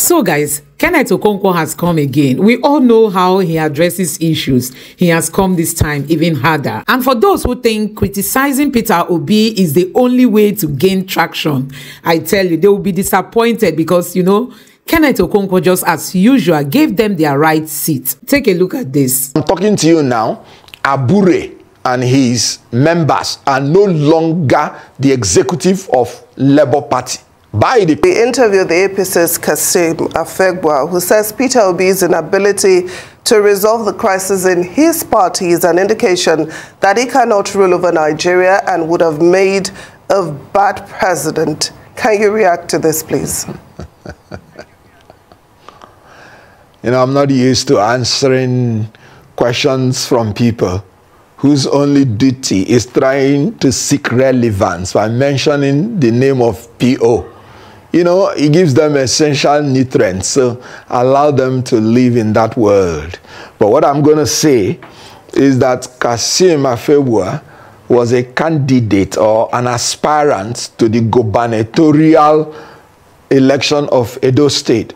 So guys, Kenneth Okonkwo has come again. We all know how he addresses issues. He has come this time even harder. And for those who think criticizing Peter Obi is the only way to gain traction, I tell you, they will be disappointed because, you know, Kenneth Okonkwo, just as usual, gave them their right seat. Take a look at this. I'm talking to you now. Abure and his members are no longer the executive of Labour Party. By the interview, the APC's Kasim Afegbua, who says Peter Obi's inability to resolve the crisis in his party is an indication that he cannot rule over Nigeria and would have made a bad president. Can you react to this, please? You know, I'm not used to answering questions from people whose only duty is trying to seek relevance by mentioning the name of P.O. You know, it gives them essential nutrients, so allow them to live in that world. But what I'm going to say is that Kasim Afegbua was a candidate or an aspirant to the gubernatorial election of Edo State.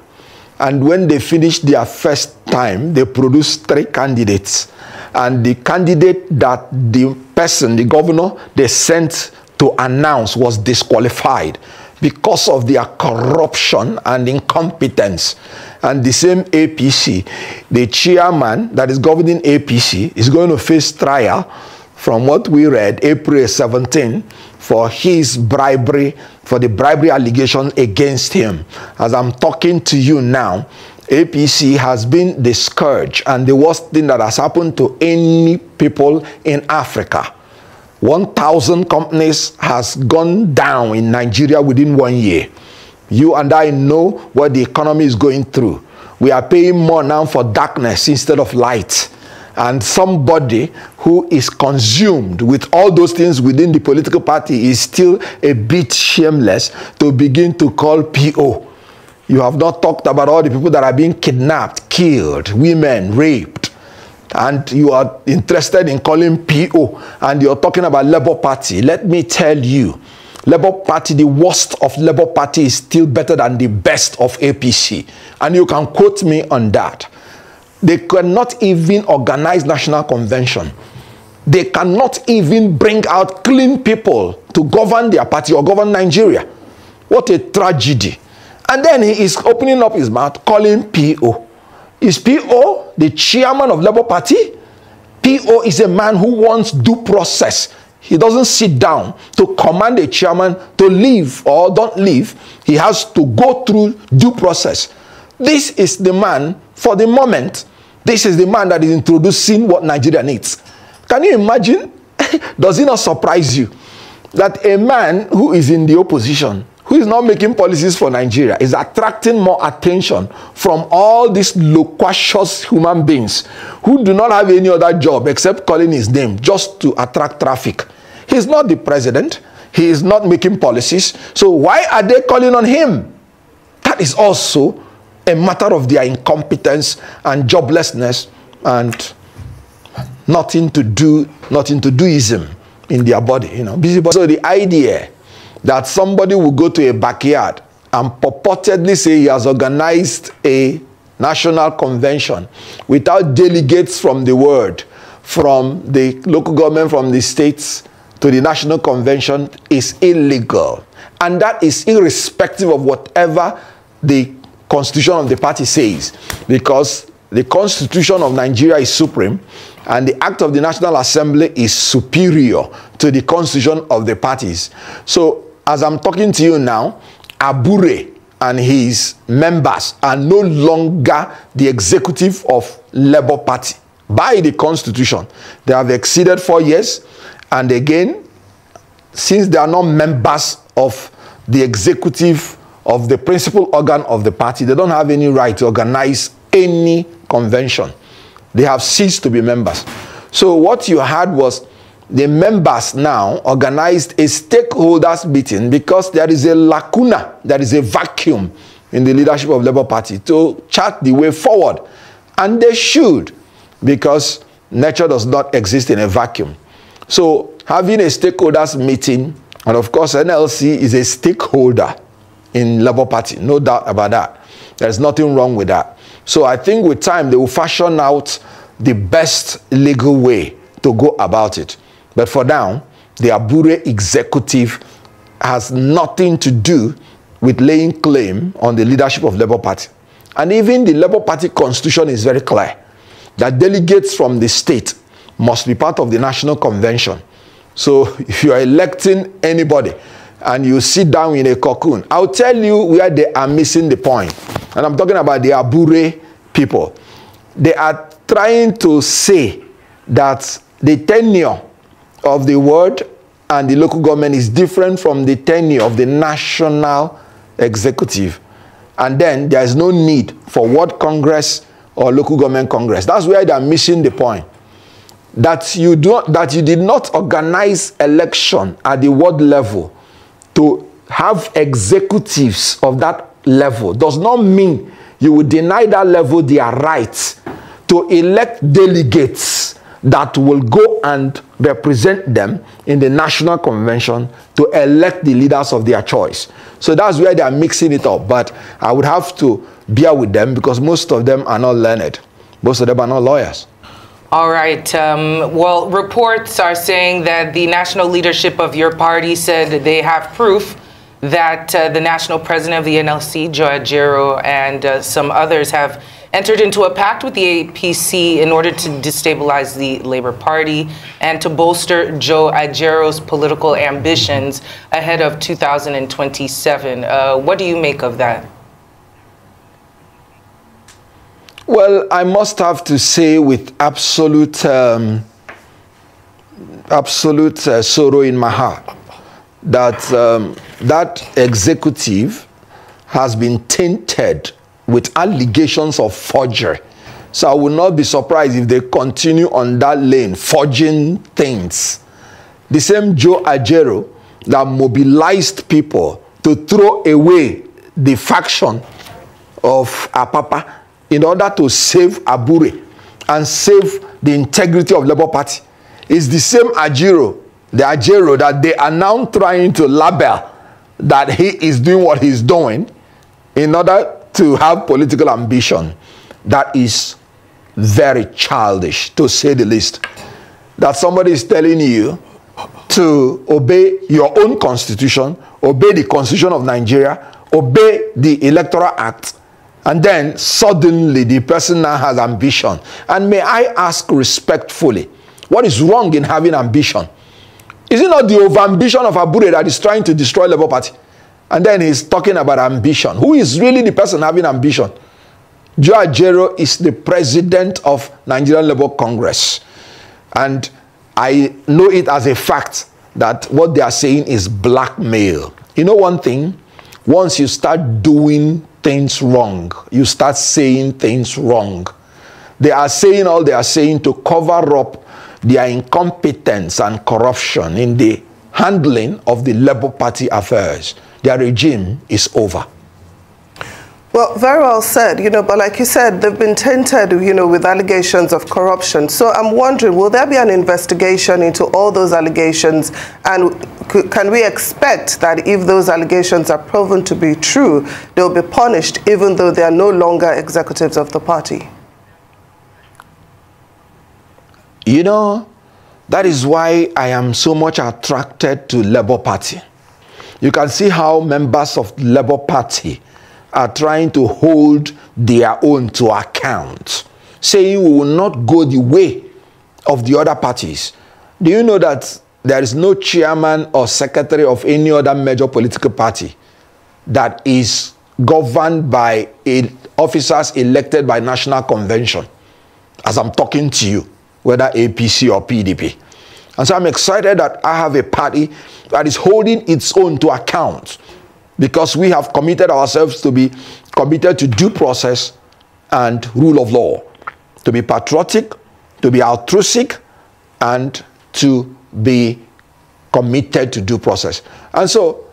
And when they finished their first time, they produced 3 candidates. And the candidate that the person, the governor, they sent to announce was disqualified because of their corruption and incompetence. And the same APC, the chairman that is governing APC, is going to face trial, from what we read, April 17, for his bribery, for the bribery allegation against him. As I'm talking to you now, APC has been the scourge and the worst thing that has happened to any people in Africa. 1,000 companies has gone down in Nigeria within 1 year. You and I know what the economy is going through. We are paying more now for darkness instead of light. And somebody who is consumed with all those things within the political party is still a bit shameless to begin to call P.O. You have not talked about all the people that are being kidnapped, killed, women raped. And you are interested in calling P.O. and you're talking about Labour Party. Let me tell you, Labour Party, the worst of Labour Party is still better than the best of APC. And you can quote me on that. They cannot even organize national convention. They cannot even bring out clean people to govern their party or govern Nigeria. What a tragedy. And then he is opening up his mouth calling P.O. Is P.O. the chairman of Labour Party? P.O. is a man who wants due process. He doesn't sit down to command a chairman to leave or don't leave. He has to go through due process. This is the man for the moment. This is the man that is introducing what Nigeria needs. Can you imagine? Does it not surprise you that a man who is in the opposition, who is not making policies for Nigeria, is attracting more attention from all these loquacious human beings who do not have any other job except calling his name just to attract traffic? He's not the president. He is not making policies. So why are they calling on him? That is also a matter of their incompetence and joblessness and nothing to doism in their body, you know. So the idea that somebody will go to a backyard and purportedly say he has organized a national convention without delegates from the world, from the local government, from the states to the national convention is illegal. And that is irrespective of whatever the constitution of the party says, because the constitution of Nigeria is supreme and the act of the National Assembly is superior to the constitution of the parties. So as I'm talking to you now, Abure and his members are no longer the executive of Labour Party. By the constitution, they have exceeded 4 years, and again, since they are not members of the executive of the principal organ of the party, they don't have any right to organize any convention. They have ceased to be members. So what you had was the members now organized a stakeholders meeting because there is a lacuna, there is a vacuum in the leadership of Labour Party to chart the way forward. And they should, because nature does not exist in a vacuum. So having a stakeholders meeting, and of course NLC is a stakeholder in Labour Party, no doubt about that. There's nothing wrong with that. So I think with time, they will fashion out the best legal way to go about it. But for now, the Abure executive has nothing to do with laying claim on the leadership of Labour Party. And even the Labour Party constitution is very clear that delegates from the state must be part of the National Convention. So if you are electing anybody and you sit down in a cocoon, I'll tell you where they are missing the point. And I'm talking about the Abure people. They are trying to say that the tenure of the ward and the local government is different from the tenure of the national executive. And then there is no need for ward congress or local government congress. That's where they are missing the point. That you did not organize election at the ward level to have executives of that level does not mean you will deny that level their right to elect delegates that will go and represent them in the National Convention to elect the leaders of their choice. So that's where they are mixing it up. But I would have to bear with them because most of them are not learned. Most of them are not lawyers. All right. Well, reports are saying that the national leadership of your party said that they have proof that the national president of the NLC, Joe Ajaero, and some others have entered into a pact with the APC in order to destabilize the Labour Party and to bolster Joe Ajaero's political ambitions ahead of 2027. What do you make of that? Well, I must have to say with absolute sorrow in my heart that that executive has been tainted with allegations of forgery. So I will not be surprised if they continue on that lane, forging things. The same Joe Ajaero that mobilized people to throw away the faction of Apapa in order to save Abure and save the integrity of Labour Party is the same Ajaero, the Ajaero that they are now trying to label that he is doing what he's doing in order to have political ambition. That is very childish, to say the least. That somebody is telling you to obey your own constitution, obey the constitution of Nigeria, obey the Electoral Act, and then suddenly the person now has ambition. And may I ask respectfully, what is wrong in having ambition? Is it not the over-ambition of Abure that is trying to destroy Labour Party? And then he's talking about ambition. Who is really the person having ambition? Joe Ajaero is the president of Nigerian Labour Congress. And I know it as a fact that what they are saying is blackmail. You know one thing? Once you start doing things wrong, you start saying things wrong. They are saying all they are saying to cover up their incompetence and corruption in the handling of the Labour Party affairs. Their regime is over. Well, very well said, but like you said, they've been tainted, with allegations of corruption. So I'm wondering, will there be an investigation into all those allegations? And can we expect that if those allegations are proven to be true, they'll be punished even though they are no longer executives of the party? That is why I am so much attracted to Labour Party. You can see how members of the Labour Party are trying to hold their own to account, saying we will not go the way of the other parties. Do you know that there is no chairman or secretary of any other major political party that is governed by officers elected by National Convention, as I'm talking to you, whether APC or PDP? And so I'm excited that I have a party that is holding its own to account, because we have committed ourselves to be committed to due process and rule of law, to be patriotic, to be altruistic, and to be committed to due process. And so,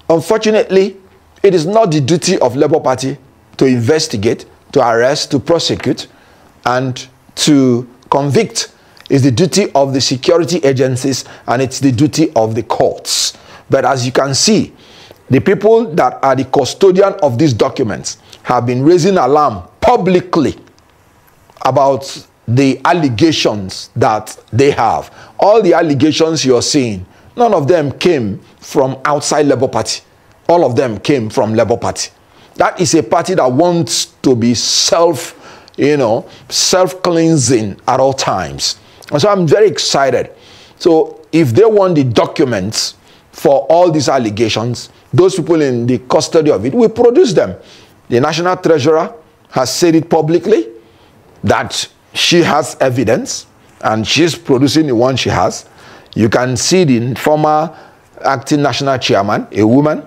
unfortunately, it is not the duty of Labour Party to investigate, to arrest, to prosecute, and to convict. It's the duty of the security agencies, and it's the duty of the courts. But as you can see, the people that are the custodian of these documents have been raising alarm publicly about the allegations that they have. All the allegations you're seeing, none of them came from outside Labour Party. All of them came from Labour Party. That is a party that wants to be self-cleansing at all times. And so I'm very excited. So if they want the documents for all these allegations, those people in the custody of it will produce them. The National Treasurer has said it publicly that she has evidence and she's producing the one she has. You can see the former acting national chairman, a woman.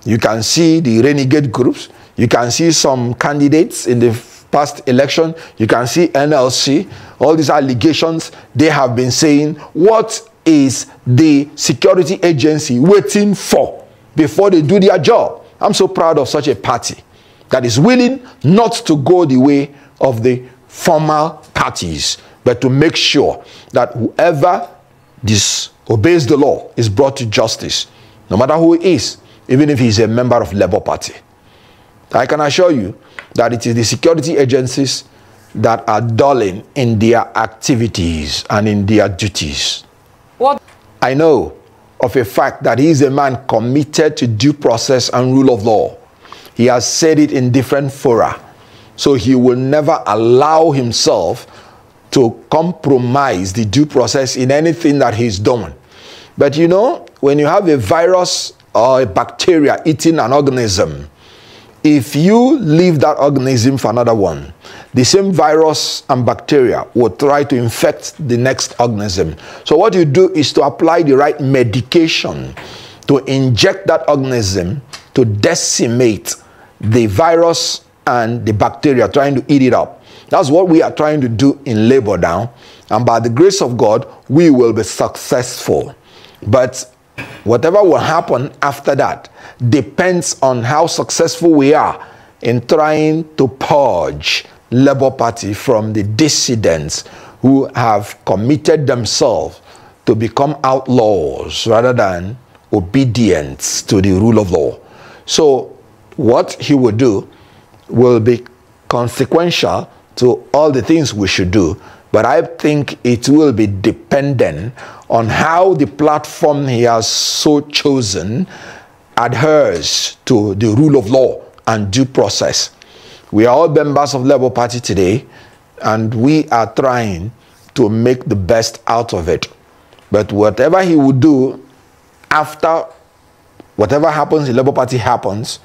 You can see the renegade groups. You can see some candidates in the past election. You can see NLC. All these allegations, they have been saying, what is the security agency waiting for before they do their job? I'm so proud of such a party that is willing not to go the way of the formal parties, but to make sure that whoever disobeys the law is brought to justice, no matter who he is, even if he's a member of Labour Party. I can assure you that it is the security agencies that are dulling in their activities and in their duties. What? I know of a fact that he is a man committed to due process and rule of law. He has said it in different fora. So he will never allow himself to compromise the due process in anything that he's doing. But you know, when you have a virus or a bacteria eating an organism, if you leave that organism for another one, the same virus and bacteria will try to infect the next organism. So what you do is to apply the right medication to inject that organism to decimate the virus and the bacteria trying to eat it up. That's what we are trying to do in Labour now. And by the grace of God, we will be successful. But whatever will happen after that depends on how successful we are in trying to purge Labour Party from the dissidents who have committed themselves to become outlaws rather than obedience to the rule of law. So what he will do will be consequential to all the things we should do, but I think it will be dependent on how the platform he has so chosen adheres to the rule of law and due process. We are all members of Labour Party today, and we are trying to make the best out of it. But whatever he will do after whatever happens in Labour Party happens,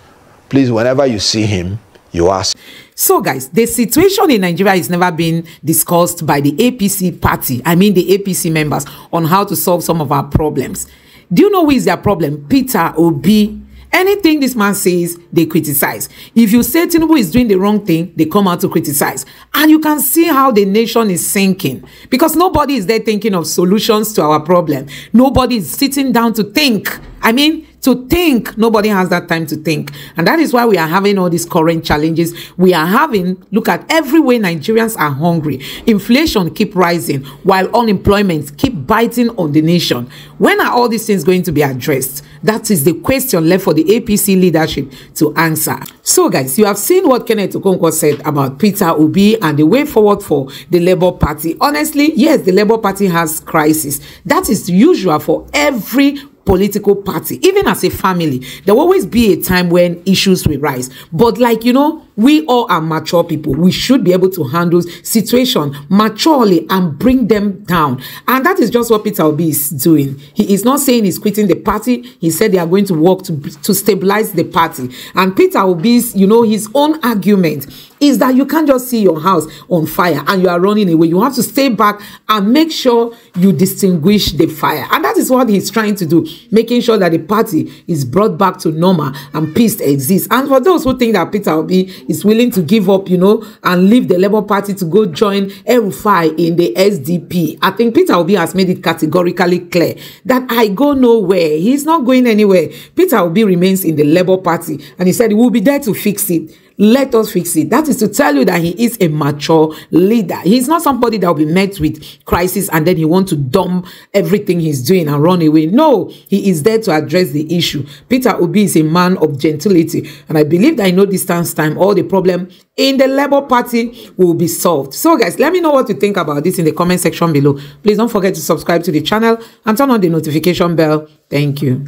please, whenever you see him, you ask. So guys, the situation in Nigeria is never been discussed by the APC party, I mean the APC members, on how to solve some of our problems. Do you know who is their problem? Peter Obi. Anything this man says, they criticize. If you say Tinubu is doing the wrong thing, they come out to criticize. And you can see how the nation is sinking. Because nobody is there thinking of solutions to our problem. Nobody is sitting down to think. I mean, to think. Nobody has that time to think. And that is why we are having all these current challenges. We are having, look at every way Nigerians are hungry. Inflation keep rising while unemployment keep biting on the nation. When are all these things going to be addressed? That is the question left for the APC leadership to answer. So guys, you have seen what Kenneth Okonkwo said about Peter Obi and the way forward for the Labour Party. Honestly, yes, the Labour Party has crisis. That is usual for every political party. Even as a family, there will always be a time when issues will rise. But like, you know, we all are mature people. We should be able to handle situation maturely and bring them down. And that is just what Peter Obi is doing. He is not saying he's quitting the party. He said they are going to work to stabilize the party. And Peter Obi's, you know, his own argument is that you can't just see your house on fire and you are running away. You have to stay back and make sure you distinguish the fire. And that is what he's trying to do, making sure that the party is brought back to normal and peace exists. And for those who think that Peter Obi is willing to give up, you know, and leave the Labour Party to go join El-Rufai in the SDP, I think Peter Obi has made it categorically clear that I go nowhere. He's not going anywhere. Peter Obi remains in the Labour Party, and he said he will be there to fix it. let us fix it. That is to tell you that he is a mature leader. He's not somebody that will be met with crisis and then he wants to dump everything he's doing and run away. No, he is there to address the issue. Peter Obi is a man of gentility, and I believe that in no distance time, all the problem in the Labour Party will be solved. So guys, let me know what you think about this in the comment section below. Please don't forget to subscribe to the channel and turn on the notification bell. Thank you.